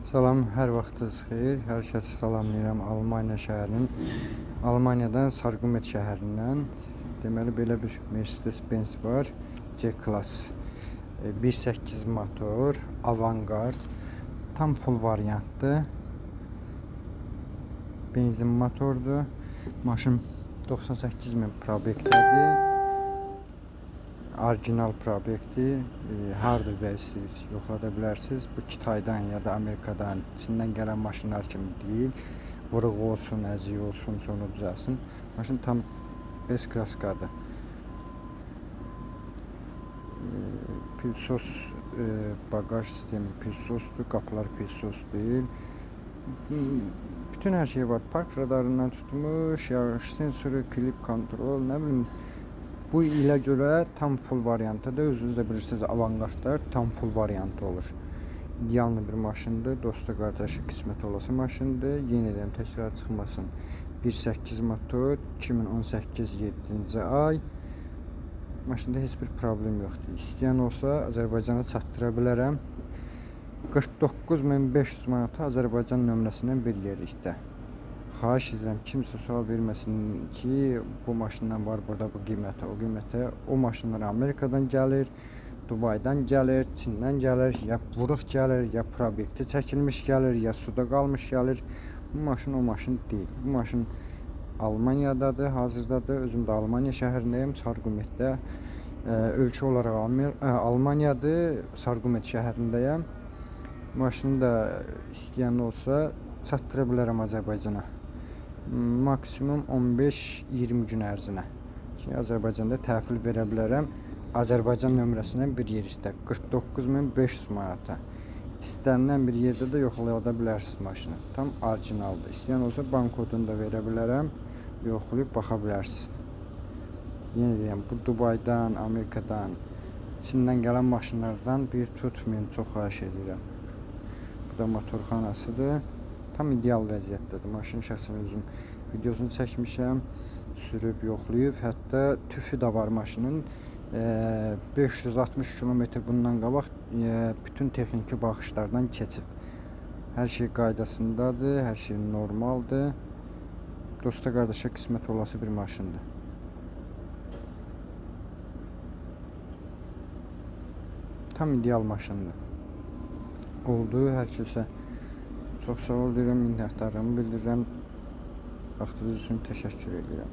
Salam, hər vaxtınız xeyir. Hər kəsi salamlayıram Almaniya şəhərinin. Almaniyadan Sargumet şəhərindən. Deməli belə bir Mercedes-Benz var. C-Class. 1.8 motor, Avantgard. Tam full variantdır. Benzin motordur. Maşın 98.000 probektədir. Orijinal probektdir. Harda ürəksiniz yoxlada bilərsiniz. Bu Kitaydan ya da Amerikadan, Çindən gələn maşınlar kimi deyil. Vuruq olsun, əziyi olsun, sonra düzəlsin. Maşın tam B-klaskadır. Pilsos bagaj sistemi pilsosdur, qapılar pilsos deyil. Bütün hər şey var. Park radarından tutmuş, yağış sensoru, klip kontrol, nə bilim. Bu ilə görə tam full variantıdır. Özünüz də bilirsiniz, Avantgardlar tam full variantı olur. İdeallı bir maşındır. Dosta qardaşı qismət olası maşındır. Yenidən təkrar çıxmasın. 1.8 motor, 2018 7-ci ay. Maşında heç bir problem yoxdur. İstəyən olsa Azərbaycana çatdıra bilərəm. 49.500 manata Azərbaycan nömrəsindən bir yerlikdə. Xahiş edirəm, kimsə sual verməsin ki, bu maşından var burada bu qiymətə, o qiymətə. O maşınlar Amerikadan gəlir, Dubaydan gəlir, Çindən gəlir, ya vuruq gəlir, ya probyekti çəkilmiş gəlir, ya suda qalmış gəlir. Bu maşın o maşın deyil. Bu maşın Almaniyadadır, hazırdadır. Özüm də Almaniya şəhərindəyim, Sargumetdə. Ölkə olaraq Almaniyadır, Sargumet şəhərindəyəm. Maşını da istəyən olsa çatdıra bilərəm Azərbaycana. Maksimum 15-20 gün ərzinə. Çünki Azərbaycanda təhvil verə bilərəm. Azərbaycan nömrəsindən bir yerdə 49.500 manata. İstənilən bir yerdə də yoxlaya bilərsiniz maşını. Tam orijinaldır. İstəyən olsa bank kodunu da verə bilərəm. Yoxlayıb baxa bilərsiniz. Yenə deyirəm, bu Dubaydan, Amerikadan, Çindən gələn maşınlardan bir tutmayın, çox xahiş edirəm. Bu da motorxanasıdır. Tam ideal vəziyyətdədir. Maşın şəxsən özüm videosunu çəkmişəm, sürüb yoxlayıb. Hətta tüfü də var maşının. 560 km bundan qabaq bütün texniki baxışlardan keçib. Hər şey qaydasındadır, hər şey normaldır. Dosta qardaşa qismət olası bir maşındır. Tam ideal maşındır. Oldu, hər kəsə çox sağ ol deyirəm, minnətdarlığımı bildirirəm. Vaxtınız üçün təşəkkür edirəm.